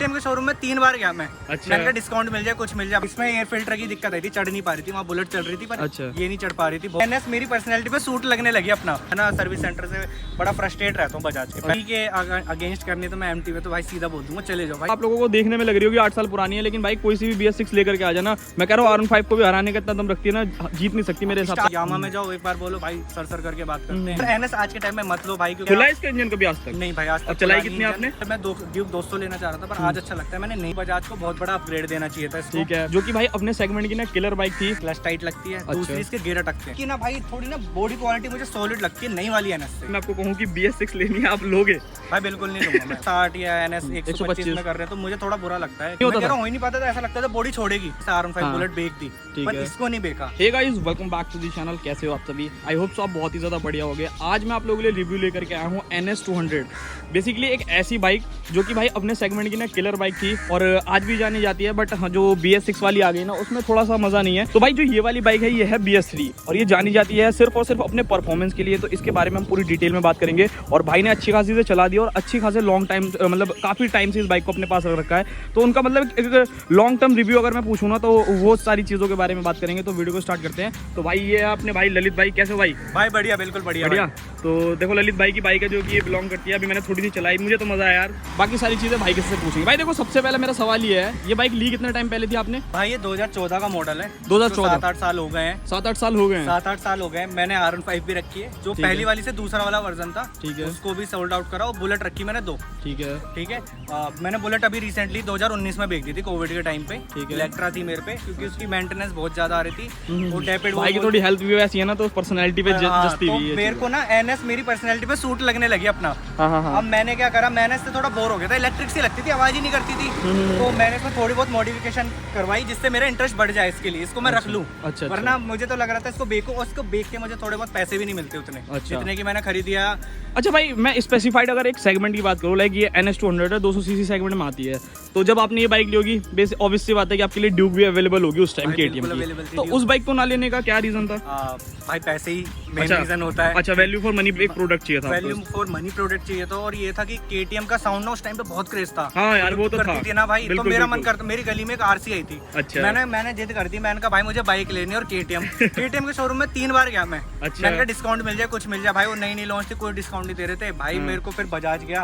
KTM के showroom में 3 बार गया मैं। अच्छा। मैंने कहा डिस्काउंट मिल जाए, कुछ मिल जाए। इसमें एयर फिल्टर की दिक्कत आई थी, चढ़ नहीं पा रही थी, वहाँ बुलेट चल रही थी पर अच्छा। ये नहीं चढ़ पा रही थी। NS मेरी पर्सनैलिटी पे सूट लगने लगी अपना, है ना। सर्विस सेंटर से बड़ा फ्रस्ट्रेट रहता हूँ बजाज के अगेंस्ट करनी तो मैं MT में तो भाई सीधा बोल दूंगा चले जाओ भाई। आप लोगों को देखने में लग रही होगी 8 साल पुरानी है, लेकिन भाई कोई सी भी BS6 लेकर के आ जाना, मैं कह रहा हूँ R15 को भी हराने का इतना दम रखती है ना, जीत नहीं सकती मेरे हिसाब से। यामा में जाओ एक बार बोलो भाई, सर करके बात करते हैं। NS आज के टाइम में मत लो भाई, क्योंकि खुला है इसका इंजन कभी आज तक? नहीं भाई आज तक। चलाई कितनी आपने? मैं ड्यूक 200 लेना चाह रहा था, पर आज अच्छा लगता है। मैंने नहीं, बजाज को बहुत बड़ा अपग्रेड देना चाहिए था इसको। ठीक है, जो कि भाई अपने सेगमेंट की ना किलर बाइक थी। क्लच टाइट लगती है, अच्छा। दूसरी इसके गियर अटकते हैं कि ना भाई, थोड़ी ना बॉडी क्वालिटी मुझे सॉलिड लगती है नई वाली NS से। मैं आपको कहूँ कि BS6 लेनी है, आप लोगे? भाई बिल्कुल नहीं लूंगा मैं। 60 या NS 125 में कर रहे हैं तो मुझे थोड़ा बुरा लगता है। मैं कह रहा हूं, हो ही नहीं पाता था, ऐसा लगता था बॉडी छोड़ेगी। R15 बुलेट बेच दी, पर इसको नहीं बेचा। Hey guys, welcome back to the channel. कैसे हो आप सभी? आई होप सो आप बहुत ही ज़्यादा बढ़िया हो गए। आज मैं आप लोगों के लिए रिव्यू लेकर के आया हूँ NS 200। बेसिकली एक ऐसी बाइक जो कि भाई अपने सेगमेंट की ना किलर बाइक थी और आज भी जानी जाती है, बट जो BS6 वाली आ गई ना उसमें थोड़ा सा मज़ा नहीं है। तो भाई जो ये वाली बाइक है ये है BS3 और ये जानी जाती है सिर्फ और सिर्फ अपने परफॉर्मेंस के लिए। तो इसके बारे में हम पूरी डिटेल में बात करेंगे और भाई ने अच्छी खासी से चला दी और अच्छी खासे लॉन्ग टाइम, मतलब काफ़ी टाइम से इस बाइक को अपने पास रख रखा है। तो उनका मतलब एक लॉन्ग टर्म रिव्यू अगर मैं पूछूँ ना तो वो सारी चीज़ों के बारे में बात करेंगे। तो वीडियो को स्टार्ट करते हैं। तो भाई ये है अपने भाई ललित भाई। कैसे हो भाई? भाई बढ़िया, बिल्कुल बढ़िया बढ़िया। तो देखो ललित भाई की बाइक है जो कि ये बिलोंग करती है। अभी मैंने थोड़ी सी चलाई, मुझे तो मजा आया यार। बाकी सारी चीजें भाई किससे पूछेंगे। भाई देखो सबसे पहले मेरा सवाल ये है, ये बाइक ली कितने टाइम पहले थी आपने? भाई ये 2014 का मॉडल है। 2014? 7-8 साल हो गए हैं। 7-8 साल हो गए हैं। 7-8 साल हो गए। मैंने R15 भी रखी है, जो पहली वाली से दूसरा वाला वर्जन था। ठीक है, उसको भी सोल्ड आउट करा और बुलेट रखी मैंने 2। ठीक है, ठीक है। मैंने बुलेट अभी रिसेंटली 2019 में बेच दी थी, कोविड के टाइम पे। ठीक है। इलेक्ट्रा थी मेरे पे, क्योंकि उसकी मेंटेनेंस बहुत ज्यादा आ रही थी। वो टैपेड भाई की थोड़ी हेल्थ भी वैसी है ना, तो पर्सनैलिटी पे जस्ती हुई है। मेरे को ना NS मेरी पर्सनैलिटी पे सूट लगने लगी अपना। हाँ। अब मैंने क्या करा, मैंने इससे थोड़ा बोर हो गया था। इलेक्ट्रिक सी लगती थी, आवाज ही नहीं करती थी। तो मैंने इसमें थोड़ी बहुत मॉडिफिकेशन करवाई जिससे मेरा इंटरेस्ट बढ़ जाए इसके लिए, इसको मैं रख लूं। अच्छा। वरना मुझे तो लग रहा था इसको बेचूं, और इसको बेच के मुझे थोड़े बहुत पैसे भी नहीं मिलते उतने जितने की मैंने खरीदिया। अच्छा भाई, मैं स्पेसिफाइड अगर एक सेगमेंट की बात करूँ, लाइक ये NS 200 है, 200 सीसी सेगमेंट में आती है। तो जब आपने ये बाइक ली होगी, बेस ऑब्वियस सी बात है कि आपके लिए ड्यूक भी अवेलेबल होगी उस टाइम KTM की। तो उस बाइक को ना लेने का क्या रीजन था? भाई पैसे ही मेन रीजन होता है। अच्छा, वैल्यू फॉर मनी एक प्रोडक्ट चाहिए था। वैल्यू फॉर मनी प्रोडक्ट चाहिए था, और ये था कि KTM का साउंड ना उस टाइम पे बहुत क्रेज था। हाँ यार, वो तो था। करती थी ना भाई, तो मेरा मन करता। मेरी गली में एक RC आई थी। अच्छा। मैंने जिद कर दी। मैंने कहा भाई मुझे बाइक लेनी है और KTM के शोरूम में 3 बार गया मैं। अच्छा। मैंने कहा डिस्काउंट मिल जाए, कुछ मिल जाए। भाई वो नई लॉन्च थी, कोई डिस्काउंट नहीं दे रहे थे भाई। मेरे को फिर बजाज गया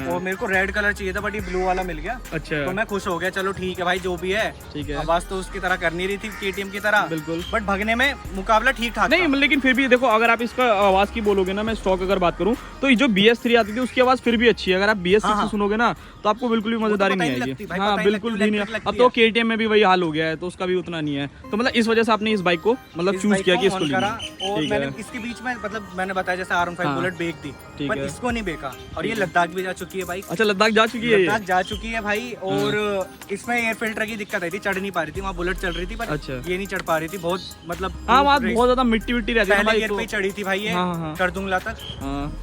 और मेरे को रेड कलर चाहिए था, बट ये ब्लू वाला मिल गया। अच्छा। तो मैं खुश हो गया, चलो ठीक है भाई, जो भी है। ठीक है। आवाज तो उसकी तरह कर नहीं रही थी KTM की तरह, बिल्कुल, बट भगने में मुकाबला ठीक ठाक नहीं। लेकिन फिर भी देखो, अगर आप इसका आवाज की बोलोगे ना, मैं स्टॉक अगर बात करूं तो ये जो BS3 आती थी उसकी आवाज फिर भी अच्छी है। अगर आप BS6 सुनोगे ना तो आपको बिल्कुल भी मजेदारी नहीं आएगी। हाँ बिल्कुल भी नहीं। अब तो KTM में भी वही हाल हो गया है, तो उसका भी उतना नहीं है। तो मतलब इस वजह से आपने इस बाइक को मतलब चूज किया कि इसको लेना। और मैंने इसके बीच में, मतलब मैंने बताया जैसे R15 बुलेट बेच दी, पर इसको नहीं बेचा। और ये लद्दाख भी जा चुकी है बाइक। अच्छा, लद्दाख जा चुकी है? लद्दाख जा चुकी है भाई। और इसमें एयर फिल्टर की दिक्कत आई थी, चढ़ नहीं पा रही थी, वहाँ बुलेट चल रही थी, पर ये नहीं चढ़ पा रही थी। बहुत मतलब हाँ, वहाँ बहुत ज्यादा मिट्टी रहती है। पहले गियर पे चढ़ी थी भाई ये करदुंगला तक।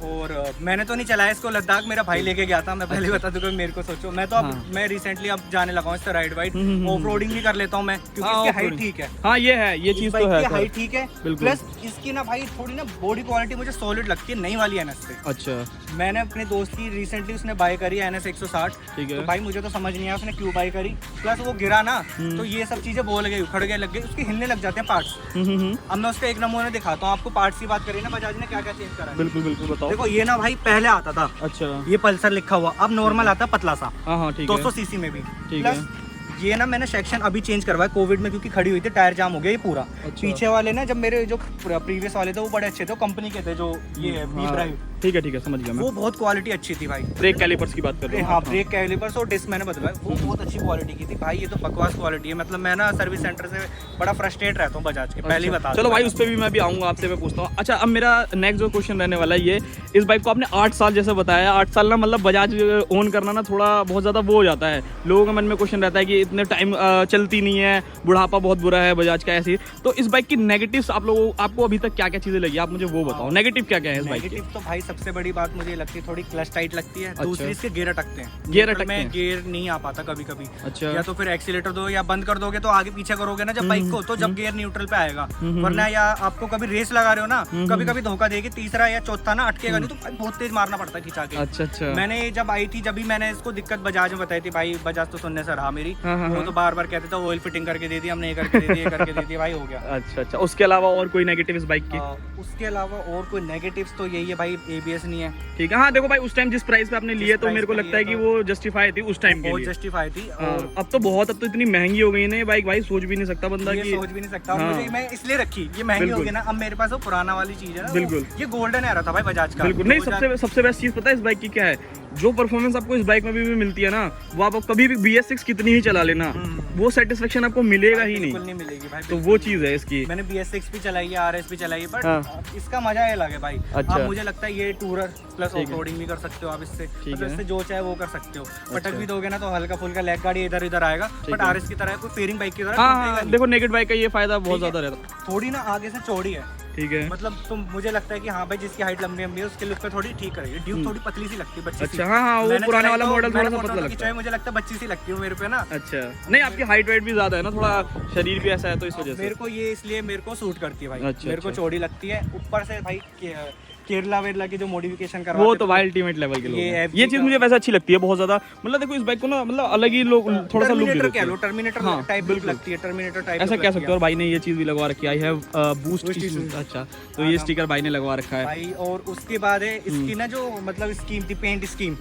और मैंने तो नहीं चलाया इसको, लद्दाख मेरा भाई लेके गया था। मैं पहले बता दूं, मेरे को सोचो, मैं तो अब मैं रिसेंटली अब जाने लगा हूँ इससे राइड वाइड, ऑफ रोडिंग भी कर लेता हूँ मैं, क्योंकि इसकी हाइट ठीक है। हाँ ये है, ये चीज तो है, हाइट ठीक है। प्लस इसकी ना भाई थोड़ी ना बॉडी क्वालिटी मुझे सॉलिड लगती है नई वाली NS से। अच्छा। मैंने अपने दोस्त की रिसेंटली उसने बाय करी NS 160। ठीक है। तो भाई मुझे तो समझ नहीं आया उसने क्यों बाय करी। प्लस वो गिरा ना, तो ये सब चीजें बोल गई, उखड़ गए, लग गई, उसके हिलने लग जाते हैं पार्ट्स। अब मैं उसका एक नमूना दिखाता हूँ आपको। पार्ट्स की बात करी ना, बजाज ने क्या क्या चेंज करा है। बिल्कुल बिल्कुल, बताओ। देखो ये ना भाई पहले आता था, अच्छा, ये पल्सर लिखा हुआ, अब नॉर्मल आता है पतला सा। हाँ ठीक है, 200 सीसी में भी। ठीक है। ये ना मैंने सेक्शन अभी चेंज करवाया कोविड में, क्योंकि खड़ी हुई थी, टायर जाम हो गया ये पूरा। अच्छा। पीछे वाले ना, जब मेरे जो प्रीवियस वाले थे वो बड़े अच्छे थे, कंपनी के थे, जो ये है V ड्राइव। ठीक है, समझ गया मैं। वो बहुत क्वालिटी अच्छी थी भाई। ब्रेक कैलिपर्स की बात कर रहे हैं? हाँ, ब्रेक कैलिपर्स और डिस्क मैंने बदलवाया, वो बहुत अच्छी क्वालिटी की थी भाई। ये तो बकवास क्वालिटी है, मतलब मैं ना सर्विस सेंटर से बड़ा फ्रस्ट्रेट रहता हूँ बजाज के। पहले ही बता चलो भाई, उस पर भी मैं भी आऊँगा, आपसे मैं पूछता हूँ। अच्छा, अब मेरा नेक्स्ट जो क्वेश्चन रहने वाला है ये, इस बाइक को आपने 8 साल जैसे बताया, 8 साल ना मतलब बजाज ओन करना ना थोड़ा बहुत ज़्यादा वो हो जाता है। लोगों के मन में क्वेश्चन रहता है कि इतने टाइम चलती नहीं है, बुढ़ापा बहुत बुरा है बजाज का, ऐसी। तो इस बाइक की नेगेटिव्स आपको अभी तक क्या क्या चीज़ें लगी, आप मुझे वो बताओ। नेगेटिव क्या क्या है इस बाइक की? नेगेटिव तो भाई सबसे बड़ी बात मुझे लगती है थोड़ी क्लच टाइट लगती है। दूसरी इसके गियर अटकते हैं, गियर अटकते हैं, गियर नहीं आ पाता कभी कभी। अच्छा। या तो फिर एक्सीलेटर दो या बंद कर दोगे तो आगे पीछे करोगे ना जब बाइक को, तो जब गियर न्यूट्रल पे आएगा। वरना या आपको कभी रेस लगा रहे हो ना, कभी कभी धोखा देगी, तीसरा या चौथा ना अटकेगा नहीं तो बहुत तेज मारना पड़ता है खिंचा के। अच्छा अच्छा। मैंने जब आई थी, जब भी मैंने इसको दिक्कत बजाज में बताई थी भाई, बजाज तो सुनने से रहा मेरी, वो तो बार बार कहते थे ऑयल फिटिंग करके दे दी हमने, ये करके दे दी, ये करके दे दी, भाई हो गया। अच्छा अच्छा। उसके अलावा और कोई नेगेटिव इस बाइक की? उसके अलावा और कोई नेगेटिव्स तो यही है भाई, एबीएस नहीं है। ठीक है। हाँ देखो भाई, उस टाइम जिस प्राइस पे आपने लिए तो मेरे को लगता है कि वो जस्टिफाई थी उस टाइम के लिए, जस्टिफाई थी। और अब तो इतनी महंगी हो गई है बाइक, भाई सोच भी नहीं सकता बंदा कि सोच भी नहीं सकता। मुझे मैं इसलिए रखी, ये महंगी हो गई ना, अब मेरे पास वो पुराना वाली चीज है ना, बिल्कुल ये गोल्डन आ रहा था भाई बजाज का। बिल्कुल नहीं, सबसे बेस्ट चीज पता है इस बाइक की क्या है? जो परफॉर्मेंस आपको इस बाइक में भी मिलती है ना, वो आप कभी भी BS6 कितनी ही चला लेना, वो सेटिस्फेक्शन आपको मिलेगा ही नहीं मिलेगी भाई। तो वो चीज है इसकी। मैंने BS6 भी चलाई है, RS भी चलाई है, बट इसका मजा अलग है भाई। अब मुझे लगता है ये टूरर प्लस ऑफ रोडिंग भी कर सकते हो आप इससे, इससे जो चाहे वो कर सकते हो। पटक भी दोगे ना तो हल्का फुल्का लेग गाड़ी इधर इधर आएगा, बट RS की तरह कोई फेयरिंग बाइक की तरह। देखो नेकेड बाइक का ये फायदा बहुत ज्यादा रहता, थोड़ी ना आगे से चौड़ी है, ठीक है। मतलब तो मुझे लगता है कि हाँ भाई जिसकी हाइट लंबी है उसके लुक पे थोड़ी ठीक करेगी। ड्यूक थोड़ी पतली सी लगती है, बच्ची सी। अच्छा हाँ, वो पुराने वाला मॉडल थोड़ा सा पतला लगता है, मुझे लगता है बच्ची सी लगती है मेरे पे ना। अच्छा नहीं, आपकी हाइट वेट भी ज्यादा है ना, थोड़ा शरीर भी ऐसा है तो इस वजह से मेरे को ये इसलिए मेरे को सूट करती है भाई। मेरे को चौड़ी लगती है, ऊपर से भाई केरला वेरला की जो मॉडिफिकेशन करवाते वो तो भाई अल्टीमेट लेवल के लोग हैं। ये चीज मुझे वैसे अच्छी लगती है बहुत ज्यादा। मतलब देखो इस बाइक को ना, मतलब अलग ही लोग थोड़ा सा लुक देते हैं, टर्मिनेटर टाइप लुक लगती है, टर्मिनेटर टाइप ऐसा कह सकते हो। और भाई ने ये चीज भी लगवा रखी है, आई हैव बूस्ट। अच्छा, तो ये स्टिकर भाई ने लगवा रखा है भाई। और उसके बाद है इसकी ना जो मतलब स्कीम थी, पेंट स्कीम,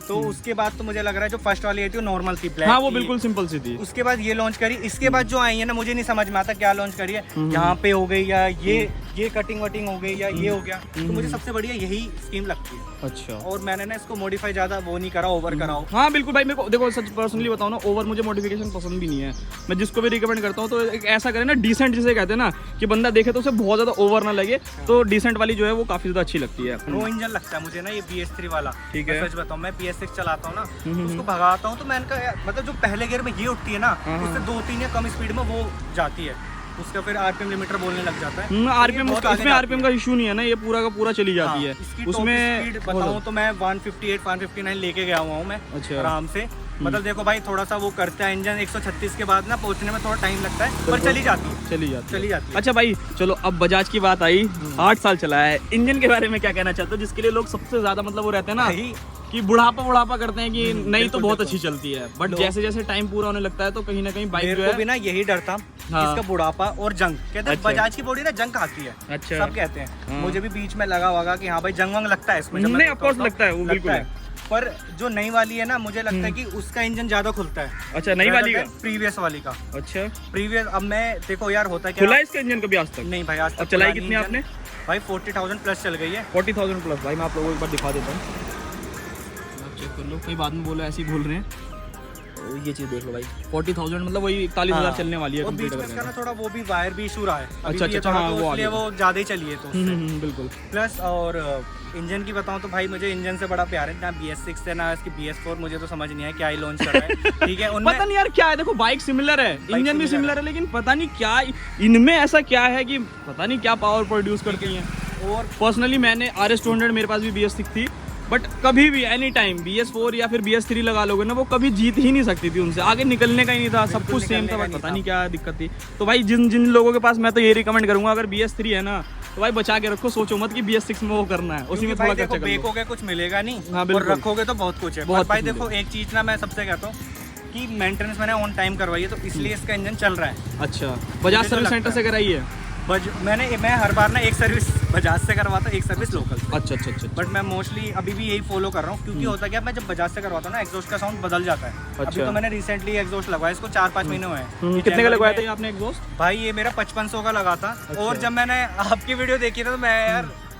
तो उसके बाद तो मुझे लग रहा है जो फर्स्ट वाली आई थी वो नॉर्मल थी, ब्लैक। हाँ वो बिल्कुल सिंपल सी थी। उसके बाद ये लॉन्च करी, इसके बाद जो आई है ना मुझे नहीं समझ में आता क्या लॉन्च करी है, यहाँ पे हो गई या ये कटिंग वटिंग हो गई या ये हो गया, तो मुझे सबसे बढ़िया यही स्कीम लगती है। अच्छा। और मैंने ना इसको मॉडिफाई ज्यादा वो नहीं करा, ओवर कराओ। हाँ बिल्कुल भाई, मेरे को देखो सच पर्सनली बताऊं ना, ओवर मुझे मॉडिफिकेशन पसंद भी नहीं है। मैं जिसको भी रिकमेंड करता हूँ तो एक ऐसा करे ना डिसेंट, जिसे कहते हैं ना कि बंदा देखे तो उसे बहुत ज्यादा ओवर ना लगे, तो डिसेंट वाली जो है वो काफी ज्यादा अच्छी लगती है। रो इंजन लगता है मुझे ना ये BS3 वाला, ठीक है। सच बताऊं मैं BS6 चलाता हूँ ना, उसको भगाता हूँ तो मैंने कहा मतलब जो पहले गियर में ये उठती है ना, उससे 2-3 या कम स्पीड में वो जाती है, उसका फिर RPM लिमिटर बोलने लग जाता है। RPM इसमें RPM का इशू नहीं है ना, ये पूरा का पूरा चली जाती है। उसमें बताऊं तो मैं 158 159 लेके गया हुआ हूँ मैं आराम से। मतलब देखो भाई थोड़ा सा वो करता है इंजन, 136 के बाद ना पहुंचने में थोड़ा टाइम लगता है, पर चली जाती है। अच्छा भाई चलो, अब बजाज की बात आई, 8 साल चला है, इंजन के बारे में क्या कहना चाहते हो? जिसके लिए लोग सबसे ज्यादा मतलब वो रहते हैं ना कि बुढ़ापा करते हैं कि नहीं तो बहुत अच्छी चलती है, बट जैसे जैसे टाइम पूरा होने लगता है तो कहीं ना कहीं बाइक जो है, भी ना यही डर था इसका बुढ़ापा और जंग। कहते हैं बजाज की बॉडी ना जंग खाती है, अच्छा सब कहते हैं। मुझे भी बीच में लगा होगा कि हाँ भाई जंग वंग लगता है इसमें, नहीं ऑफ कोर्स लगता है वो, बिल्कुल है। पर जो नई वाली है ना मुझे लगता है कि उसका इंजन ज्यादा खुलता है। अच्छा, नई वाली का? प्रीवियस वाली का। अच्छा, प्रीवियस। अब मैं देखो यार होता क्या, खुला इसका इंजन कभी आज तक? नहीं भाई आज तक। चलाई कितनी आपने? भाई 40,000 प्लस चल गई है। 40,000 प्लस भाई, मैं आप लोगों को एक बार दिखा देता हूँ, चेक कर लो, कई बाद में बोलो ऐसे ही बोल रहे हैं। तो ये चीज देख लो भाई, 40,000 मतलब वही 41,000 चलने वाली है। और बीच में इसका ना थोड़ा वो भी वायर भी इशू रहा है। अच्छा हाँ, वो ज्यादा ही चली है तो बिल्कुल। प्लस और इंजन की बताऊं तो भाई मुझे इंजन से बड़ा प्यार है, ना BS6 है ना इसकी BS4, मुझे तो समझ नहीं है क्या ही लॉन्च कर रहा है। ठीक है, उनमें पता नहीं यार क्या है, देखो बाइक सिमिलर है, इंजन भी सिमिलर है, लेकिन पता नहीं क्या इनमें ऐसा क्या है कि पता नहीं क्या पावर प्रोड्यूस करती हैं। और पर्सनली मैंने RS200, मेरे पास भी BS6 थी, बट कभी भी एनी टाइम BS4 या फिर BS3 लगा लोगे ना, वो कभी जीत ही नहीं सकती थी उनसे, आगे निकलने का ही नहीं था, सब कुछ सेम था, बट पता नहीं क्या दिक्कत थी। तो भाई जिन लोगों के पास मैं तो ये रिकमेंड करूंगा, अगर BS3 है ना तो भाई बचा के रखो, सोचो मत कि BS6 में वो करना है, उसी में थोड़ा खर्चा कर लो। बेचोगे कुछ मिलेगा नहीं, हाँ, और रखोगे तो बहुत कुछ है। बहुत भाई देखो एक चीज ना मैं सबसे कहता हूँ कि मेंटेनेंस मैंने ऑन टाइम करवाई है, तो इसलिए इसका इंजन चल रहा है। अच्छा, बजाज सर्विस सेंटर से कराई है? मैं हर बार ना एक सर्विस बजाज से करवाता, एक सर्विस लोकल से। अच्छा। बट मैं मोस्टली अभी भी यही फॉलो कर रहा हूँ, क्योंकि होता क्या, मैं जब बजाज से करवाता हूँ ना एग्जॉस्ट का साउंड बदल जाता है। अच्छा। अभी तो मैंने रिसेंटली एग्जॉस्ट लगवाया, इसको 4-5 महीने हुए हैं। कितने का लगवाया था आपने एग्जॉस्ट? भाई ये मेरा 5500 का लगा था। और जब मैंने आपकी वीडियो देखी था तो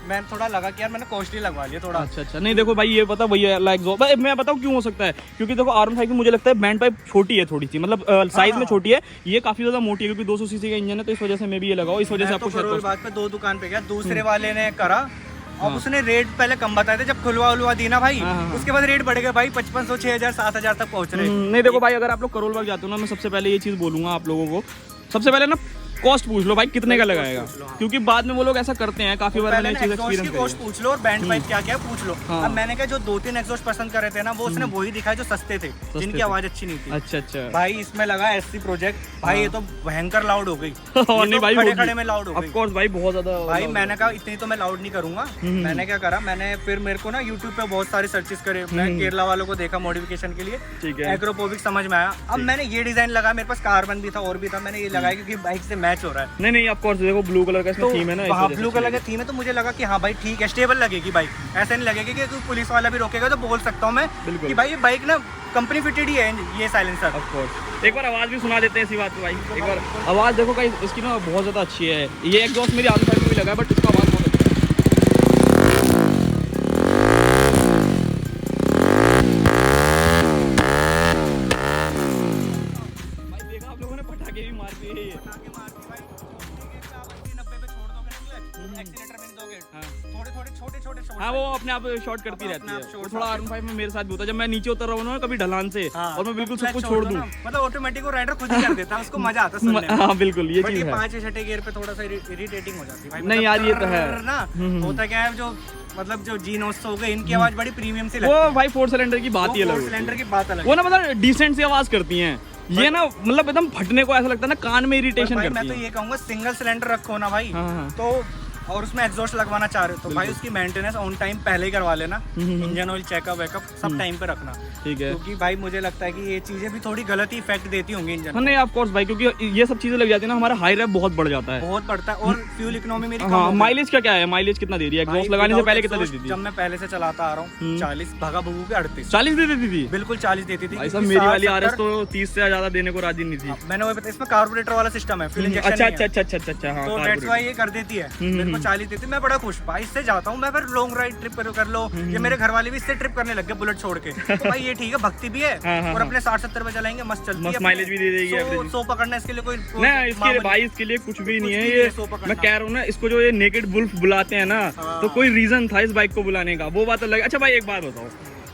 मैं थोड़ा लगा कि यार मैंने कॉस्टली लगवा लिया थोड़ा। अच्छा, नहीं देखो भाई ये पता भैया एग्जॉस्ट, मैं बताऊँ क्यों हो सकता है, क्योंकि देखो R15 की मुझे लगता है बैंड पाइप छोटी है थोड़ी सी, मतलब साइज में छोटी है, ये काफी ज्यादा मोटी है, क्योंकि 200 सीसी का इंजन है, तो इस वजह से मैं भी ये लगाऊं, इस वजह से आपको शायद बात पे 2 दुकान पे गया, दूसरे वाले ने करा, अब उसने रेट पहले कम बताए थे, जब खुलवा दी ना भाई, उसके बाद रेट बढ़ गए भाई, 5500 6000 7000 तक पहुंच रहे। नहीं देखो भाई, अगर आप लोग करोल बाग जाते हो ना, मैं सबसे पहले ये चीज बोलूंगा आप लोगों को, सबसे पहले ना कॉस्ट पूछ लो भाई कितने का cost लगाएगा, पूछ लो, हाँ। क्योंकि बाद में वो लोग ऐसा करते हैं, काफी बार पहले मैंने ना चीज एग्जॉस्ट की एक्सपीरियंस कॉस्ट पूछ लो और बैंड पाइप क्या क्या पूछ लो। हाँ। अब मैंने क्या जो 2-3 एग्जॉस्ट पसंद कर रहे थे ना, वो उसने वही दिखाए जो सस्ते थे, जिनकी थे। आवाज अच्छी नहीं थी। अच्छा अच्छा। भाई इसमें लगा एससी प्रोजेक्ट, भाई ये तो भयंकर लाउड हो गई। और नहीं भाई खड़े खड़े में लाउड हो ऑफ गई। कोर्स भाई बहुत ज्यादा। भाई मैंने कहा इतनी तो मैं लाउड नहीं करूंगा। मैंने क्या करा, मैंने फिर मेरे को ना यूट्यूब पे बहुत सारे सर्चेस करे, मैं केरला वालों को देखा मॉडिफिकेशन के लिए, ठीक है। एग्रोपोविक समझ में आया। अब मैंने ये डिजाइन लगा, मेरे पास कार्बन भी था और भी था, मैंने ये लगाया क्योंकि बाइक से मैच हो रहा है। नहीं नहीं ऑफ कोर्स देखो ब्लू कलर का इसमें थीम है ना, इस हाँ वजह से ब्लू कलर का थीम है, तो मुझे लगा कि हाँ भाई ठीक है, स्टेबल लगेगी बाइक। ऐसा नहीं लगेगी कि कोई पुलिस वाला भी रोकेगा तो बोल सकता हूँ मैं बिल्कुल। कि भाई ये बाइक ना कंपनी फिटेड ही है ये साइलेंसर। Of course. एक बार आवाज भी सुना देते हैं इसी बात पे भाई, एक बार आवाज देखो भाई इसकी ना बहुत ज्यादा अच्छी है। ये एग्जॉस्ट मेरी आजू बाजू में भी लगा है बट इसका आवाज बहुत अच्छा है। भाई देखा आप लोगों ने पटाखे भी मार दिए ये। हाँ वो अपने आप शॉर्ट करती रहती है। वो थोड़ा R15 में मेरे साथ भी होता है, जब मैं नीचे उतर रहा हूँ ना कभी ढलान से और मैं बिल्कुल सब कुछ छोड़ दूँ, मतलब ऑटोमेटिक वो राइडर खुद ही कर देता है, उसको मजा आता है सुनने में। हाँ बिल्कुल ये बट चीज ये है। 5-6 गियर पे थोड़ा सा इरिटेटिंग हो जाती है भाई। नहीं यार, ये तो है। ना होता क्या है, जो मतलब जो G900 हो गए, इनकी आवाज बड़ी प्रीमियम सी लगती वो है। भाई 4 सिलेंडर की बात ही अलग होती है। सिलेंडर की बात अलग वो ना मतलब डिसेंट सी आवाज करती हैं, ये ना मतलब एकदम फटने को ऐसा लगता है ना, कान में इरिटेशन भाई करती मैं तो है। ये कहूंगा सिंगल सिलेंडर रखो ना भाई, हाँ, हाँ। तो और उसमें एग्जॉस्ट लगवाना चाह रहे हो तो भाई उसकी मेंटेनेंस ऑन टाइम पहले ही करवा लेना। इंजन ऑयल चेकअप वेकअप सब टाइम पे रखना, ठीक है। क्योंकि भाई मुझे लगता है कि ये चीजें भी थोड़ी गलत ही इफेक्ट देती होंगी इंजन। हाँ नहीं ऑफ कोर्स भाई, क्योंकि ये सब चीजें लग जाती है ना, हमारा हाई रैप बहुत बढ़ जाता है। बहुत बढ़ता है और फ्यूल इकोनॉमी मेरी कम हाँ हो गई। माइलेज क्या है, माइलेज कितना दे रही है? एग्जॉस्ट लगाने से पहले कितना देती थी? जब मैं पहले से चलाता आ रहा हूँ 40, भगा भगू के 38। 40 दे देती थी? बिल्कुल 40 देती थी। भाई साहब मेरी वाली RS तो 30 से ज्यादा देने को राजी नहीं थी। मैंने वो बताया, इसमें कार्बोरेटर वाला सिस्टम है, फ्यूल इंजेक्शन अच्छा नहीं है। अच्छा अच्छा अच्छा अच्छा। हाँ तो दैट्स व्हाई ये कर देती है। मेरे को 40 देती है, मैं बड़ा खुश। भाई इससे जाता हूँ मैं, फिर लॉन्ग राइड ट्रिप कर लो। ये मेरे घर वाले भी इससे ट्रिप करने लग गए बुलेट छोड़ के। तो भाई ये ठीक है, भक्ति भी है और अपने 60-70 पे चलाएंगे, मस्त चलती है, मस्त माइलेज भी दे देगी। 100 पकड़ना इसके लिए कोई नहीं इसके लिए भाई, इसके लिए कुछ भी नहीं है ये। मैं कह रहा हूँ ना, इसको जो ये नेकेड वुल्फ बुलाते हैं ना, तो कोई रीजन था इस बाइक को बुलाने का, वो बात अलग। अच्छा भाई एक बात बताओ,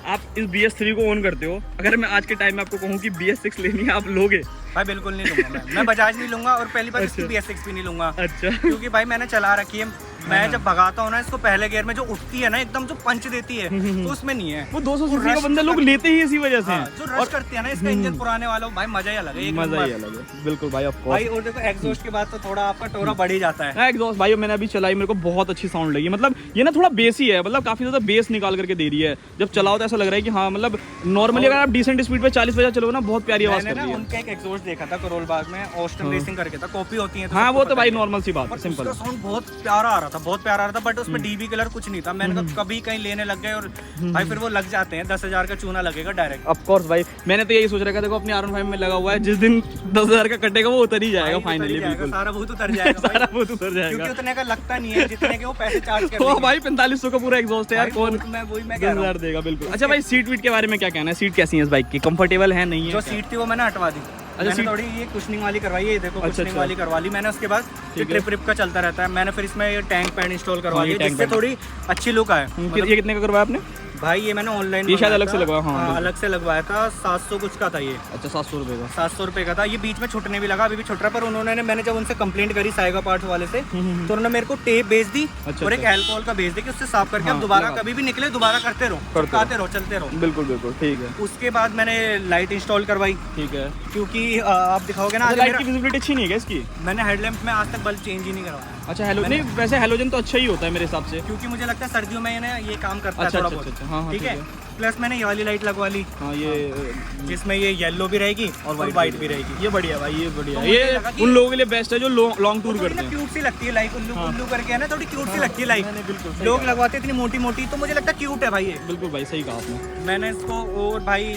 आप इस BS3 को ओन करते हो, अगर मैं आज के टाइम में आपको कहूँ कि BS6 लेनी है, आप लोगे? भाई बिल्कुल नहीं लूंगा मैं बजाज नहीं लूंगा और पहली बार इसकी BS6 भी नहीं लूंगा। अच्छा। क्योंकि भाई मैंने चला रखी है, मैं जब भगाता हूँ ना इसको पहले गियर में जो उठती है ना एकदम, जो पंच देती है, तो उसमें नहीं है। वो 200 सीसी का बंदे लोग लेते ही इसी वजह से हैं। जो रश करती है ना इसका इंजन पुराने वालों, भाई मजा ही अलग है, एक मजा ही नंबर। अलग है बिल्कुल भाई ऑफ कोर्स। भाई और देखो एग्जॉस्ट के बाद तो थोड़ा आपका टोरा बढ़ ही जाता है। एग्जॉस्ट भाई मैंने अभी चलाई, मेरे को बहुत अच्छी साउंड लगी। मतलब ये ना थोड़ा बेस ही है, मतलब काफी ज्यादा बेस निकाल करके दे रही है। जब चलाओ तो ऐसा लग रहा है कि हाँ मतलब नॉर्मली अगर आप डिसेंट स्पीड पे 40 पे चलो ना, बहुत प्यारी आवाज मैंने करती ना है। उनका एक एग्जॉस्ट देखा था करोल बाग में, ऑस्टन रेसिंग करके था, कॉपी होती है। हाँ वो तो भाई नॉर्मल सी बात है, सिंपल। उसका साउंड बहुत प्यारा आ रहा था, बहुत प्यारा आ रहा था, बट उसमें डीबी कलर कुछ नहीं था। मैंने कहा कभी कहीं लेने लग गए और भाई फिर वो लग जाते हैं, 10,000 का चूना लगेगा डायरेक्ट। ऑफ कोर्स भाई मैंने तो यही सोच रखा, देखो अपने R15 में लगा हुआ है, जिस दिन 10,000 का कटेगा वो उतर ही जाएगा फाइनली। बिल्कुल सारा भूत उतर जाएगा भाई। सारा बहुत उतर जाएगा, क्योंकि उतने का लगता नहीं है जितने के वो पैसे चार्ज कर वो भाई 4500 का पूरा एग्जॉस्ट है यार, कौन मैं वही मैं कह रहा हूं। 10,000 देगा? बिल्कुल। अच्छा भाई सीट वीट के बारे में क्या कहना है? सीट कैसी है इस बाइक की, कंफर्टेबल है नहीं है? जो सीट थी वो मैंने हटवा दी। मैंने सीट- थोड़ी ये कुशनिंग वाली करवाई है, ये देखो कुशनिंग अच्छा। वाली करवा ली मैंने। उसके बाद ये ठीक है। ट्रिप का चलता रहता है, मैंने फिर इसमें ये टैंक पैड इंस्टॉल करवा हाँ, ये दिया, टैंक जिससे पैड। थोड़ी अच्छी लुक आए। ये कितने का करवाया आपने? भाई ये मैंने ऑनलाइन, ये शायद अलग से लगवाया, हाँ, बिल्कुल। अलग से लगवाया था, 700 कुछ का था ये। अच्छा 700 रुपए का। 700 रुपए का था ये, बीच में छुटने भी लगा, अभी भी छुट रहा है। पर उन्होंने, मैंने जब उनसे कंप्लेंट करी साइगा पार्ट्स वाले से, तो उन्होंने मेरे को टेप भेज दी और एक अल्कोहल का भेज दी कि उससे साफ करके आप दोबारा कभी भी निकले दोबारा करते रहो, चिपकाते रहो, चलते रहो। बिल्कुल बिल्कुल ठीक है। उसके बाद मैंने लाइट इंस्टॉल करवाई, ठीक है। क्योंकि आप दिखाओगे ना, लाइट की विजिबिलिटी अच्छी नहीं है क्या इसकी? मैंने हेडलैम्प में आज तक बल्ब चेंज ही नहीं करवाया। अच्छा हेलो नहीं, वैसे हेलोजन तो अच्छा ही होता है मेरे हिसाब से, क्योंकि मुझे लगता है सर्दियों में ये काम करता है अच्छा, थोड़ा अच्छा, बहुत। अच्छा, हाँ, ठीक है। ठीक प्लस मैंने ये वाली लाइट लगवा ली, हाँ ये जिसमें ये येलो भी रहेगी और वाइट भी रहेगी। ये बढ़िया भाई, ये बढ़िया तो ये मुझे लगा कि- उन लोगों के लिए बेस्ट है जो लॉन्ग टूर करते हैं। क्यूट सी लगती है लाइक, उल्लू उल्लू करके है ना, थोड़ी क्यूट सी लगती है लाइक। बिल्कुल लोग लगवाते हैं इतनी मोटी मोटी, तो मुझे लगता है क्यूट है भाई ये। बिल्कुल भाई सही कहा आपने। मैंने इसको और भाई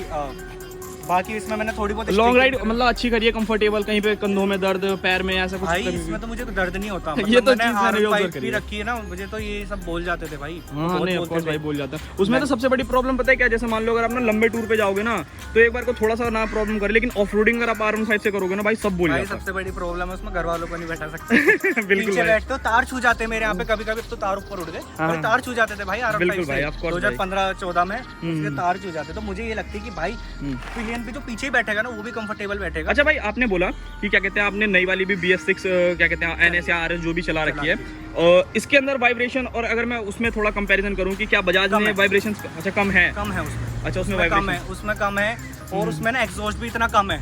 बाकी इसमें मैंने थोड़ी बहुत लॉन्ग राइड मतलब अच्छी करिए, कंफर्टेबल, कहीं पे कंधों में दर्द, पैर में ऐसा कुछ भाई कभी भी। इसमें तो मुझे दर्द नहीं होता। ये मतलब तो मैंने चीज़ मैंने R5 observe करी भी है। रखी है ना, मुझे तो ये सब बोल जाते थे भाई। हाँ बहुत नहीं ऑफ बोलते कोर्स थे। भाई बोल जाता है। उसमें तो सबसे बड़ी प्रॉब्लम पता है क्या, जैसे मान लो अगर आप ना लंबे टूर पे जाओगे ना, तो एक बार को थोड़ा सा ना प्रॉब्लम करे, लेकिन ऑफ रोडिंग अगर आप R15 से करोगे ना भाई, सब बोल भाई जाता है। सबसे बड़ी प्रॉब्लम है उसमें, घर वालों को नहीं बैठा सकते। बिल्कुल पीछे भाई। बैठते हो, तार छू जाते हैं मेरे यहाँ पे कभी कभी, तो तार ऊपर उड़ गए, हाँ। मेरे तार छू जाते थे भाई R5 बिल्कुल भाई, of course 2015-14 में उसके तार छू जाते। तो मुझे ये लगती है कि भाई तो ये सेगमेंट पे जो पीछे बैठेगा ना वो भी कंफर्टेबल बैठेगा। अच्छा भाई, आपने बोला कि क्या कहते हैं, आपने नई वाली भी BS6 क्या कहते हैं NS या RS जो भी चला रखी है, इसके अंदर वाइब्रेशन, और अगर मैं उसमें थोड़ा कंपैरिजन करूं कि क्या बजाज में वाइब्रेशन अच्छा कम है उसमें। अच्छा, उसमें कम है, उसमें कम है, और उसमें ना एग्जॉस्ट भी इतना कम है।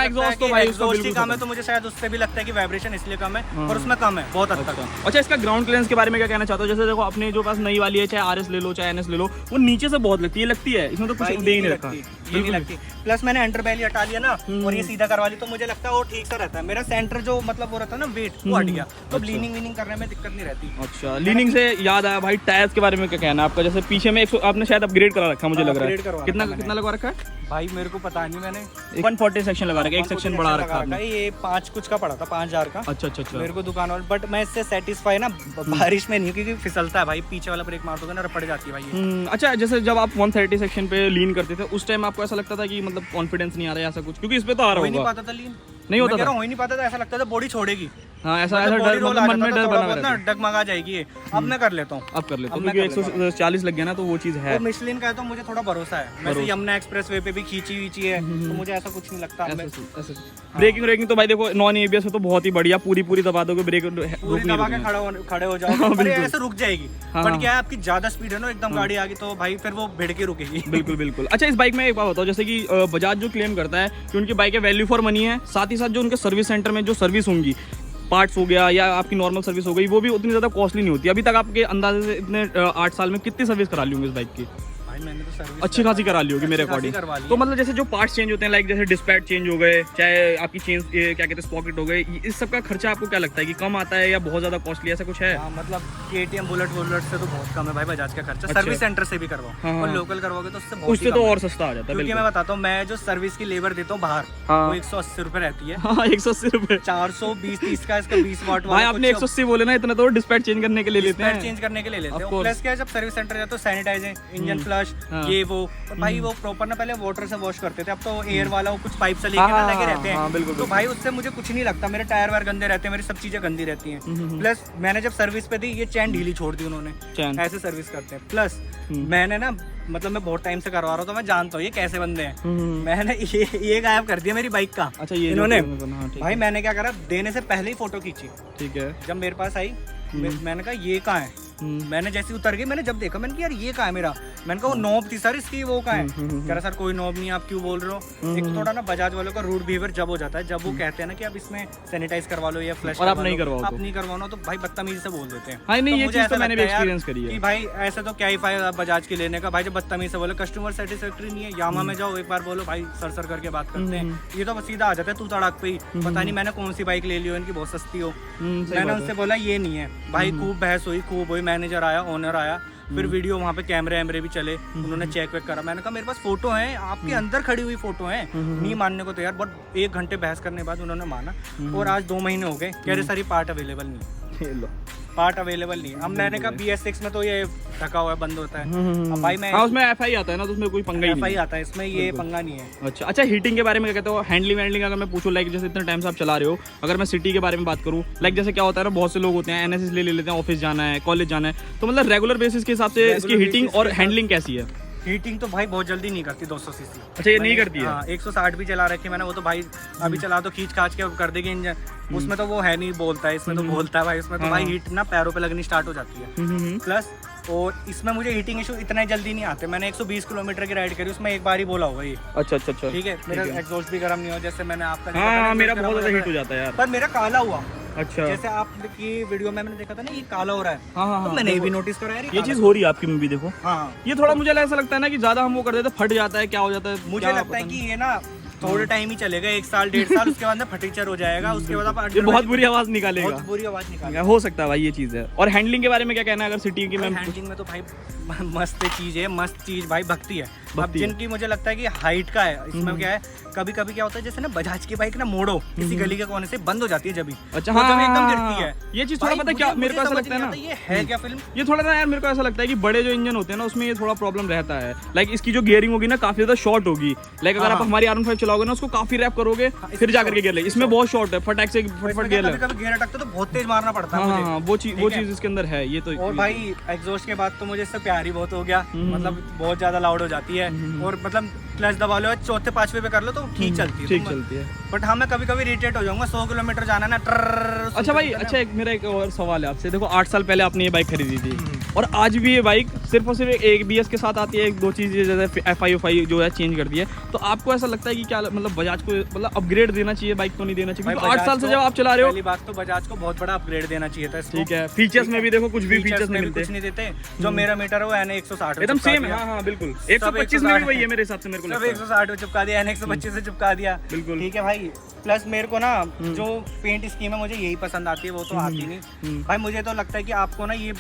एग्जॉस्ट तो भाई उसका एग्जॉस्ट ही बिल्कुल कम है, तो मुझे शायद उससे भी लगता है कि वाइब्रेशन इसलिए कम है, और उसमें कम है बहुत हद तक। अच्छा, इसका ग्राउंड क्लियरेंस के बारे में क्या कहना चाहते हो? जैसे देखो अपने जो पास नई वाली है, चाहे RS ले लो चाहे NS ले लो, वो नीचे से बहुत लगती है, इसमें तो कुछ दे ही नहीं रखा, ये नहीं लगती। प्लस मैंने अंडर बेली हटा लिया ना और ये सीधा करवा ली, तो मुझे लगता है वो ठीक सा रहता है। मेरा सेंटर जो मतलब वो रहता है ना वेट, वो हट गया, तो लीनिंग वीनिंग करने में दिक्कत नहीं रहती। अच्छा, लीनिंग से याद आया भाई, टायर्स के बारे में क्या कहना है आपका? जैसे पीछे में आपने शायद अपग्रेड करा रखा, मुझे लग रहा है। कितना लगवा रखा है भाई? मेरे को पता नहीं, मैंने 140 सेक्शन लगा रखा है, एक सेक्शन बढ़ा रखा है। ये 5 कुछ का पड़ा था, 5000 का। अच्छा मेरे को दुकान वाला, बट मैं इससे सेटिस्फाई ना बारिश में नहीं, क्योंकि फिसलता है भाई, पीछे वाला ब्रेक मार दोगे ना रपड़ जाती है भाई। अच्छा, जैसे जब आप 130 सेक्शन पे लीन करते थे उस टाइम आपको ऐसा लगता था कि मतलब कॉन्फिडेंस नहीं आ रहा है ऐसा कुछ? क्योंकि इस पे तो आ रहा होगा। नहीं पाता था लीन, नहीं होता था, हो ही नहीं पाता था, ऐसा लगता था बॉडी छोड़ेगी। हाँ, ऐसा डर, मतलब मन में डर बना रहता है, डगमगा जाएगी ये। अब मैं कर लेता हूँ, अब कर लेता हूँ, क्योंकि 140 लग गया ना, तो वो चीज है। मिशलिन का है तो मुझे थोड़ा भरोसा है। वैसे यमुना एक्सप्रेस वे पे भी खींची है, तो मुझे ऐसा कुछ नहीं लगता। ब्रेकिंग तो भाई देखो नॉन ABS है तो बहुत ही बढ़िया, पूरी दबा दोगे ब्रेक दबा के खड़े हो जाओ, ऐसे रुक जाएगी। बट क्या है, आपकी ज्यादा स्पीड है ना, एकदम गाड़ी आगे, तो भाई फिर वो भिड़ के रुकेगी। बिल्कुल। अच्छा, इस बाइक में एक बात बताओ, जैसे कि बजाज जो क्लेम करता है कि उनकी बाइक वैल्यू फॉर मनी है, साथ ही साथ जो उनके सर्विस सेंटर में जो सर्विस होंगी, पार्ट्स हो गया या आपकी नॉर्मल सर्विस हो गई, वो भी उतनी ज़्यादा कॉस्टली नहीं होती। अभी तक आपके अंदाजे से इतने 8 साल में कितनी सर्विस करा ली होंगी इस बाइक की? मैंने तो सर्विस अच्छी खासी करा ली होगी मेरे अकॉर्डिंग। तो मतलब जैसे जो पार्ट्स चेंज होते हैं, लाइक जैसे डिस्पैच चेंज हो गए, चाहे आपकी चेंज क्या कहते हैं स्पॉकेट हो गए, इस सब का खर्चा आपको क्या लगता है कि कम आता है या बहुत ज्यादा कॉस्टली, ऐसा कुछ है? मतलब KTM बुलेट से तो बहुत कम है भाई बजाज का खर्चा। सर्विस सेंटर से भी करवाओ और लोकल करवाओगे तो उससे तो और सस्ता आ जाता है। क्योंकि मैं बताता हूँ, मैं जो सर्विस की लेबर देता हूँ बाहर, वो 180 रुपए रहती है। 180 रुपए, 420-30 का इसका 20 वाट भाई आपने 180 बोले ना, इतना तो डिस्पैच चेंज करने के लिए लेते हैं, चेंज करने के लिए लेते हैं। प्लस क्या है, जब सर्विस सेंटर जाते हो सैनिटाइजिंग, इंजन फ्लश, ये वो, भाई वो प्रॉपर ना पहले वाटर से वॉश करते थे, अब तो एयर वाला वो कुछ पाइप से लेके ना लगे रहते हैं। तो भाई उससे मुझे कुछ नहीं लगता, मेरे टायर वायर गंदे रहते हैं, मेरी सब चीजें गंदी रहती हैं। प्लस मैंने जब सर्विस पे दी, ये चैन ढीली छोड़ दी उन्होंने, ऐसे सर्विस करते हैं। प्लस मैंने ना, मतलब मैं बहुत टाइम से करवा रहा हूँ, तो मैं जानता हूँ ये कैसे बंदे हैं। मैंने ये गायब कर दिया मेरी बाइक का। अच्छा, ये इन्होंने भाई, मैंने क्या करा, देने से पहले ही फोटो खींची। ठीक है, जब मेरे पास आई, मैंने कहा ये कहाँ है। मैंने जैसे उतर गई, मैंने जब देखा, मैंने कहा यार ये कहाँ है मेरा। मैंने कहा वो नॉब थी सर इसकी, वो कहाँ है। कह रहा सर कोई नॉब नहीं, आप क्यों बोल रहे हो। एक थोड़ा ना बजाज वालों का रूड बिहेवियर जब हो जाता है, जब वो कहते हैं ना कि आप इसमें सैनिटाइज करवा लो या फ्लश, और आप नहीं करवाओ तो भाई बदतमीजी से बोल देते हैं। हाँ, नहीं, ये चीज़ तो मैंने भी एक्सपीरियंस करी है कि भाई ऐसा तो क्या ही फायदा बजाज के लेने का। भाई जब बदतमीजी से बोले, कस्टमर सेटिस्फैक्टरी नहीं है, यामा में जाओ एक बार बोलो, भाई सर करके बात करते हैं। ये तो सीधा आ जाता है तू तड़ाक पे ही, पता नहीं मैंने कौन सी बाइक ले ली हो, इनकी बहुत सस्ती हो। मैंने उनसे बोला ये नहीं है भाई, खूब बहस हुई, खूब हुई। मैनेजर आया, ओनर आया, फिर वीडियो वहाँ पे कैमरे भी चले, उन्होंने चेक वेक करा। मैंने कहा मेरे पास फोटो है, आपके अंदर खड़ी हुई फोटो है, नहीं मानने को तैयार। बट 1 घंटे बहस करने के बाद उन्होंने माना, और आज 2 महीने हो गए, कह रहे सर ये पार्ट अवेलेबल नहीं, पार्ट अवेलेबल नहीं। अब मैंने कहा BS6 में तो ये ढका हुआ है, बंद होता है। अब भाई मैं उसमें FI आता है ना, तो उसमें कोई पंगा ही नहीं, FI आता है, इसमें ये पंगा नहीं है। अच्छा, हीटिंग के बारे में क्या कहते हो? हैंडलिंग अगर मैं पूछूं, लाइक जैसे इतने टाइम से आप चला रहे हो, अगर मैं सिटी के बारे में बात करूं, लाइक जैसे क्या होता है ना, बहुत से लोग होते हैं NS ले लेते हैं, ऑफिस जाना है, कॉलेज जाना है, तो मतलब रेगुलर बेसिस के हिसाब से इसकी हीटिंग और हैंडलिंग कैसी है? हीटिंग तो भाई बहुत जल्दी नहीं करती 200 सीसी। अच्छा, ये नहीं करती है? हाँ, 160 भी चला रखी मैंने, वो तो भाई अभी चला तो खींच खाच के कर देगी इंजन। उसमें तो वो है नहीं बोलता है, इसमें तो बोलता है भाई। इसमें तो भाई हीट ना पैरों पे लगनी स्टार्ट हो जाती है। प्लस और इसमें मुझे हीटिंग इशू इतना जल्दी नहीं आते। मैंने 120 किलोमीटर की राइड करी, उसमें एक बार ही बोला होगा ये। अच्छा, ठीक है, मेरा एग्जॉस्ट भी गर्म नहीं हो, जैसे मैंने आपका। हाँ, मेरा बहुत ज्यादा हीट हो जाता है यार, पर मेरा काला हुआ। अच्छा, जैसे आपकी वीडियो में मैंने देखा था ना, ये काला हो रहा है। हाँ, तो मैंने भी नोटिस करा यार, ये चीज हो रही है आपकी में भी। देखो, हाँ, ये थोड़ा मुझे ऐसा लगता है ना कि ज्यादा हम वो कर देते, फट जाता है, क्या हो जाता है, मुझे लगता है कि ये ना थोड़े टाइम ही चलेगा, 1 साल 1.5 साल, उसके बाद ना फटीचर हो जाएगा। उसके बाद आप ये बहुत बुरी आवाज निकालेगा, बहुत बुरी आवाज निकालेगा। हो सकता है भाई, ये चीज है। और हैंडलिंग के बारे में क्या कहना है? अगर सिटी की मैं हैंडलिंग में तो भाई मस्त चीज है, मस्त चीज भाई, भक्ति है। अब जिनकी मुझे लगता है कि हाइट का है, इसमें क्या है, कभी कभी क्या होता है, जैसे ना बजाज की बाइक ना मोड़ो किसी गली के कोने से बंद हो जाती है जब। अच्छा, हाँ, जब एकदम गिरती है। ये चीज थोड़ा पता है क्या मेरे को ऐसा लगता है ना, ये है क्या फिल्म, ये थोड़ा ना यार मेरे को ऐसा लगता है कि बड़े जो इंजन होते हैं ना, उसमें ये थोड़ा प्रॉब्लम रहता है। लाइक इसकी जो गियरिंग होगी ना, काफी ज्यादा शॉर्ट होगी। लाइक अगर आप हमारी R15 चलाओगे ना, उसको काफी रैप करोगे, फिर जाकर के गियर लेगी। इसमें बहुत शॉर्ट है, फटाक से फटफट गियर लगे। कभी गियर अटकता तो बहुत तेज मारना पड़ता है मुझे। हाँ, वो चीज इसके अंदर है। ये तो, और भाई एग्जॉस्ट के बाद तो मुझे इससे प्यार ही बहुत हो गया, मतलब बहुत ज्यादा लाउड हो जाती है। है और मतलब क्लच दबा लो, चौथे पांचवे पे कर लो तो ठीक चलती है, ठीक चलती है। बट हाँ मैं कभी कभी इरिटेट हो जाऊंगा, 100 किलोमीटर जाना ना। अच्छा भाई, अच्छा मेरा एक और सवाल है आपसे। देखो 8 साल पहले आपने ये बाइक खरीदी थी और आज भी ये बाइक सिर्फ और सिर्फ ABS के साथ आती है, एक दो चीज़ जैसे FI जो है चेंज कर दी है, तो आपको ऐसा लगता है कि क्या मतलब बजाज को मतलब अपग्रेड देना चाहिए, बाइक को नहीं देना चाहिए? क्योंकि 8 साल से जब आप चला रहे हो, पहली बात तो बजाज को बहुत बड़ा अपग्रेड देना चाहिए था इसको। ठीक है, फीचर्स में भी देखो कुछ भी फीचर्स नहीं मिलते, कुछ नहीं देते। जो मेरा मीटर है वो NA 160 एकदम सेम है। हाँ बिल्कुल, 125 में भी वही है मेरे हिसाब से, मेरे को लगता है 160 में चिपका दिया, NA 125 से चिपका दिया। बिल्कुल ठीक है भाई। प्लस मेरे को ना जो पेंट स्कीम है मुझे यही पसंद आती है, वो तो आती नहीं भाई। मुझे तो लगता है कि आपको ना ये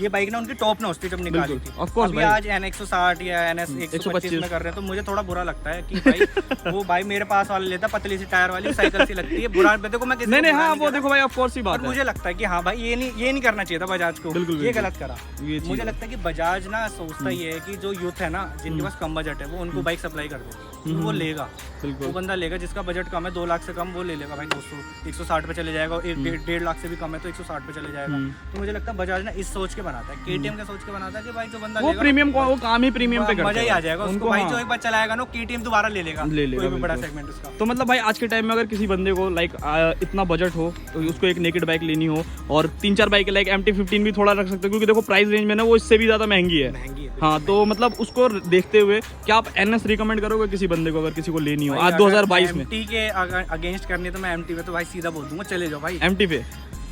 बाइक ना उनकी टॉप नोच थी जब निकाली थी। ऑफ कोर्स भाई, आज NA 160 या NS 125 में कर रहे हैं तो मुझे थोड़ा बुरा लगता है कि भाई वो भाई मेरे पास वाला लेता, पतली सी टायर वाली साइकिल सी लगती है, बुरा देखो मैं नहीं नहीं, हाँ वो देखो भाई ऑफ कोर्स ही बात है। मुझे लगता है कि हाँ भाई ये नहीं करना चाहिए था बजाज को, ये गलत करा। मुझे लगता है कि बजाज ना सोचता ये है कि जो यूथ है ना, जिनके पास कम बजट है, वो उनको बाइक सप्लाई कर दे, वो लेगा, वो बंदा लेगा जिसका बजट कम है, 2 लाख से कम वो ले लेगा भाई, 200 160 पे चले जाएगा, 1.5 लाख से भी कम है तो 160 पे चले जाएगा। तो मुझे लगता है बजाज ना इस सोच के बनाता है, KTM के सोच के बनाता है कि भाई जो बंदा वो प्रीमियम को वो काम ही प्रीमियम पे करता है, मजा ही आ जाएगा उसको भाई। जो एक बार चलाएगा ना KTM दोबारा ले लेगा कोई भी बड़ा सेगमेंट उसका। तो मतलब भाई आज के टाइम में अगर किसी बंदे को लाइक इतना बजट हो तो उसको एक नेकेड बाइक लेनी हो और 3-4 बाइक लाइक MT-15 भी थोड़ा रख सकते हो, क्योंकि देखो प्राइस रेंज में ना वो इससे भी ज्यादा महंगी है। हाँ, तो मतलब उसको देखते हुए क्या आप NS रिकमेंड करोगे किसी बंदे को, अगर किसी को लेनी हो आज 2022 में? MT के अगेंस्ट करनी है तो मैं MT पे तो भाई सीधा बोल दूंगा चले जाओ भाई MT पे।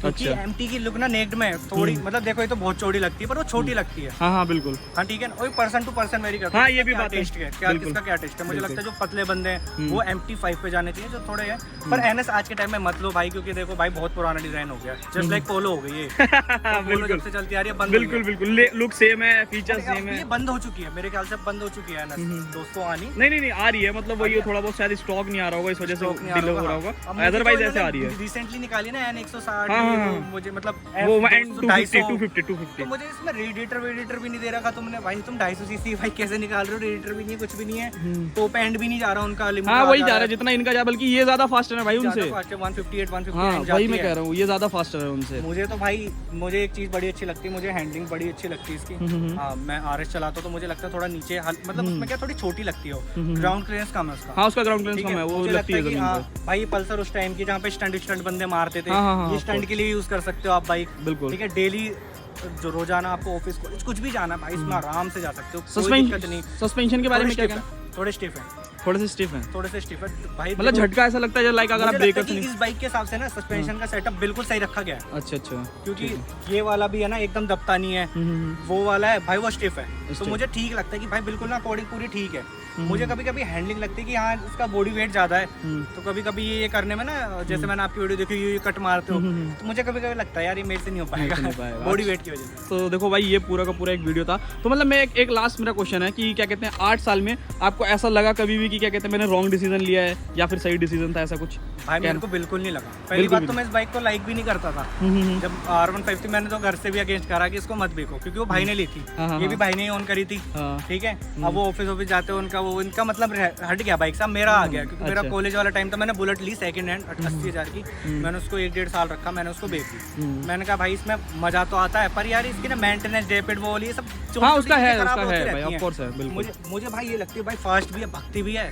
क्योंकि MT की लुक ना नेक्ड में थोड़ी मतलब देखो ये तो बहुत चौड़ी लगती है पर वो छोटी लगती है। हाँ बिल्कुल। हाँ ठीक है ना, वही पर्सन टू पर्सन वेरी करता है। हाँ ये भी बात है, टेस्ट है क्या, किसका क्या टेस्ट है। मुझे लगता है जो पतले बंदे हैं वो MT5 पे जाने चाहिए, जो थोड़े हैं। पर NS आज के टाइम में मत लो भाई, क्योंकि देखो भाई बहुत पुराना डिजाइन हो गया, जस्ट लाइक पोलो हो गई है। पोलो जब से चलती आ रही है बंद। बिल्कुल बिल्कुल, लुक सेम है, फीचर सेम है। ये बंद हो चुकी है मेरे ख्याल से, बंद हो चुकी है NS दोस्तों आनी। नहीं आ रही है, मतलब वही थोड़ा बहुत शायद स्टॉक नहीं आ रहा होगा, इस वजह से डिले हो रहा होगा, अदरवाइज ऐसे आ रही है। रिसेंटली निकाली ना NA 160, मुझे मतलब वो 250 तो मुझे इसमें रेडिएटर भी नहीं दे रखा तुमने भाई। तुम 250 सीसी बाइक कैसे निकाल रहे हो? रेडिएटर भी नहीं, कुछ भी नहीं है, टॉप एंड भी नहीं जा रहा उनका, लिमिट हाँ वही जा रहा है जितना इनका जा, बल्कि ये ज्यादा फास्ट है भाई उनसे, 158 हाँ वही मैं कह रहा हूँ, ये ज्यादा फास्ट है उनसे। मुझे तो भाई मुझे एक चीज बड़ी अच्छी लगती है, मुझे हैंडलिंग बड़ी अच्छी लगती है इसकी। हाँ मैं RS चलाता हूँ तो मुझे लगता है थोड़ा नीचे मतलब उसमें क्या थोड़ी छोटी लगती है, ग्राउंड क्लियरेंस कम है उसका। हाँ उसका ग्राउंड क्लियरेंस कम है, वो लगती है जमीन पे। भाई पल्सर उस टाइम की जहाँ पे स्टंट बंदे मारते थे, ये स्टंट के लिए यूज कर सकते हो आप बाइक। बिल्कुल ठीक है, डेली जो रोजाना आपको ऑफिस कुछ भी जाना है भाई इसमें आराम से जा सकते हो, कोई दिक्कत नहीं। सस्पेंशन के बारे में क्या कहना? थोड़े स्टिफ है, थोड़े से स्टिफ है भाई, मतलब झटका ऐसा लगता है लाइक अगर आप ब्रेकर से इस बाइक के हिसाब से ना सस्पेंशन का सेटअप बिल्कुल सही रखा गया है। अच्छा क्योंकि ये वाला भी है ना एकदम दबता नहीं है, वो वाला है भाई वो स्टिफ है, तो मुझे ठीक लगता है कि भाई बिल्कुल ना अकॉर्डिंग पूरी ठीक है। मुझे कभी कभी हैंडलिंग लगती है कि हाँ इसका बॉडी वेट ज्यादा है, तो कभी कभी ये करने में ना, जैसे मैंने आपकी वीडियो देखी ये कट मारते हो, तो मुझे कभी कभी लगता है यार ये मेरे से नहीं हो पाएगा बॉडी वेट की वजह से। तो देखो भाई ये पूरा का पूरा एक वीडियो था। तो मतलब मैं एक लास्ट मेरा क्वेश्चन है कि क्या कहते हैं 8 साल में आपको ऐसा लगा कभी भी कि क्या कहते हैं मैंने रॉन्ग डिसीजन लिया है या फिर सही डिसीजन था, ऐसा कुछ? भाई मेरे को बिल्कुल नहीं लगा। पहली बात तो मैं इस बाइक को लाइक भी नहीं करता था, जब R150 थी मैंने तो घर से भी अगेंस्ट करा कि इसको मत बेचो, क्योंकि वो भाई ने ली थी, ये भी भाई ने ऑन करी थी। ठीक है, अब वो ऑफिस जाते हो उनका मतलब हट गया बाइक, सब मेरा आ गया, क्योंकि मेरा कॉलेज वाला टाइम था। मैंने बुलेट ली सेकंड हैंड 80,000 की, मैंने उसको 1-1.5 साल रखा, मैंने उसको बेच दी। मैंने कहा भाई इसमें मजा तो आता है पर यार इसकी ना मेंटेनेंस डेपेड वो ये सब उसका है भाई, ऑफ कोर्स है बिल्कुल। मुझे भाई ये लगती है भाई फास्ट भी है, भक्ति भी है,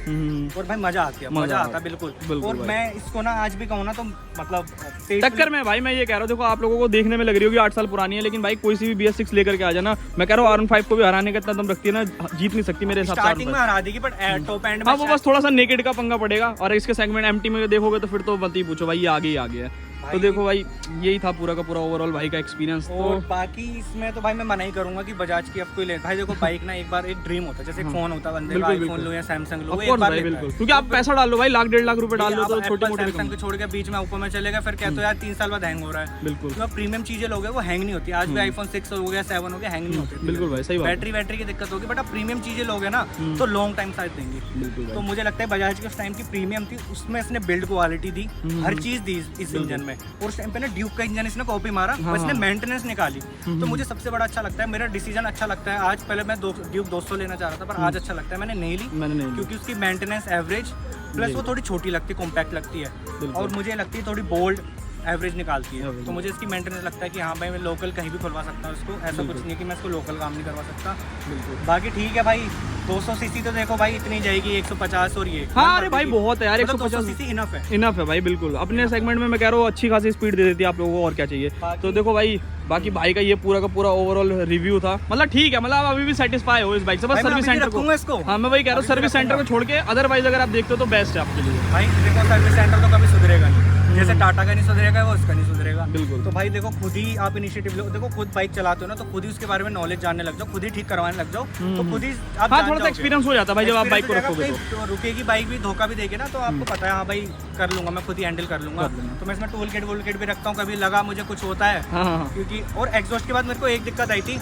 और भाई मजा आती है, मजा आता है बिल्कुल। और मैं इसको ना आज भी कहूँ ना तो मतलब टक्कर में भाई मैं ये कह रहा हूँ, देखो आप लोगों को देखने में लग रही होगी 8 साल पुरानी है, लेकिन भाई कोई सी भी BS6 लेकर के आ जाना, मैं कह रहा हूँ R15 को भी हराने का इतना दम रखती है ना, जीत नहीं सकती मेरे हिसाब से। स्टार्टिंग में हरा देगी बट टॉप एंड में हाँ वो बस थोड़ा सा नेकेड का पंगा पड़ेगा, और इसके सेगमेंट MT में देखोगे तो फिर तो मत ही पूछो भाई, ये आगे ही आगे है। तो देखो भाई यही था पूरा का पूरा ओवरऑल भाई का एक्सपीरियंस। और बाकी इसमें तो भाई मैं मना ही करूंगा कि बजाज की अब कोई ले। भाई देखो बाइक ना एक बार एक ड्रीम होता है, जैसे फोन होता है बंदे का, आईफोन लो या सैमसंग लो, एक बार बिल्कुल, क्योंकि आप पैसा डाल लो भाई, लाख 1.5 लाख रुपए डाल लो तो छोटे मोटे सैमसंग को छोड़ के बीच में ऊपर में चलेगा, फिर क्या तो यार 3 साल बाद हैंग हो रहा है। बिल्कुल, तो प्रीमियम चीजें लोगे वो हैंग नहीं होती। आज भी iPhone 6 हो गया 7 हो गया, हैंग नहीं होते। बिल्कुल भाई, सही बात। बैटरी की दिक्कत होगी, बट आप प्रीमियम चीजें लोगे ना तो लॉन्ग टाइम साथ देंगी। तो मुझे लगता है बजाज की उस टाइम की प्रीमियम थी, उसमें इसने बिल्ड क्वालिटी दी, हर चीज दी इस इंजन में। और उस टाइम पे ना ड्यूक का इंजन इसने कॉपी मारा, इसने मेंटेनेंस निकाली, तो मुझे सबसे बड़ा अच्छा लगता है, मेरा डिसीजन अच्छा लगता है आज। पहले मैं ड्यूक 200 लेना चाह रहा था, पर आज अच्छा लगता है मैंने नहीं ली, क्योंकि उसकी मेंटेनेंस एवरेज प्लस वो थोड़ी छोटी लगती है, कॉम्पैक्ट लगती है, और मुझे लगती है थोड़ी बोल्ड एवरेज निकालती है। तो मुझे इसकी मेंटेनेंस लगता है कि हाँ भाई मैं लोकल कहीं भी खुलवा सकता हूँ इसको, ऐसा कुछ नहीं कि मैं इसको लोकल काम नहीं करवा सकता। बाकी ठीक है भाई, 200 सीसी तो देखो भाई इतनी जाएगी, 150 और ये। हाँ अरे भाई बहुत है यार, 200 सीसी इनफ है। इनफ है भाई, बिल्कुल अपने सेगमेंट में मैं कह रहा हूँ अच्छी खासी स्पीड दे देती है आप लोगों को, और क्या चाहिए। तो देखो भाई बाकी भाई का ये पूरा का पूरा ओवरऑल रिव्यू था, मतलब ठीक है, मतलब अभी भी सेटिस्फाई हो इस बाइक से, बस सर्विस सेंटर को इसको। हाँ मैं वही कह रहा हूँ, सर्विस सेंटर को छोड़ के अदरवाइज अगर आप देखते हो तो बेस्ट है आपके लिए। भाई देखो सर्विस सेंटर तो कभी सुधरेगा नहीं, जैसे टाटा का नहीं सुधरेगा वो उसका नहीं सुधरेगा। बिल्कुल। तो भाई देखो खुद ही आप इनिशिएटिव लो, देखो खुद बाइक चलाते हो ना तो खुद ही उसके बारे में नॉलेज जानने लग जाओ, खुद ही ठीक करवाने लग जाओ, तो खुद ही आप हाँ थोड़ा सा एक्सपीरियंस हो जाता है भाई जब आप बाइक को रखोगे तो। रुकेगी बाइक भी, धोखा भी देगी ना, तो आपको पता है हाँ भाई कर लूंगा मैं, खुद ही हैंडल कर लूंगा। तो मैं इसमें टूल किट भी रखता हूँ, कभी लगा मुझे कुछ होता है क्योंकि। और एग्जॉस्ट के बाद मेरे को एक दिक्कत आई थी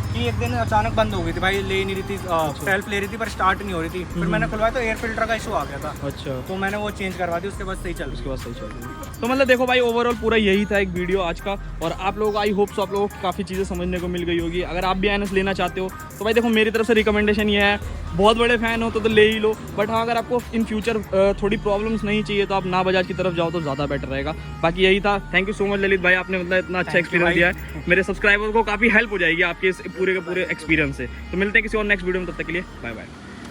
कि एक दिन अचानक बंद हो गई थी भाई, ले नहीं रही थी, सेल्फ ले रही थी पर स्टार्ट नहीं हो रही थी। फिर मैंने खुलवाया तो एयर फिल्टर का इशू आ गया था। अच्छा। तो मैंने वो चेंज करवा दी, उसके बाद सही चल रही। तो मतलब देखो भाई ओवरऑल पूरा यही था एक वीडियो आज का, और आप लोगों को आई होप सो आप लोगों को काफ़ी चीज़ें समझने को मिल गई होगी। अगर आप भी NS लेना चाहते हो तो भाई देखो मेरी तरफ से रिकमेंडेशन ये है, बहुत बड़े फैन हो तो ले ही लो, बट हाँ अगर आपको इन फ्यूचर थोड़ी प्रॉब्लम्स नहीं चाहिए तो आप ना बजाज की तरफ जाओ तो ज़्यादा बेटर रहेगा। बाकी यही था, thank you so much Lalit भाई, आपने मतलब इतना अच्छा एक्सपीरियंस दिया है, मेरे सब्सक्राइबर को काफ़ी हेल्प हो जाएगी आपके इस पूरे के पूरे एक्सपीरियंस से। तो मिलते हैं किसी और नेक्स्ट वीडियो में, तब तक के लिए बाय बाय।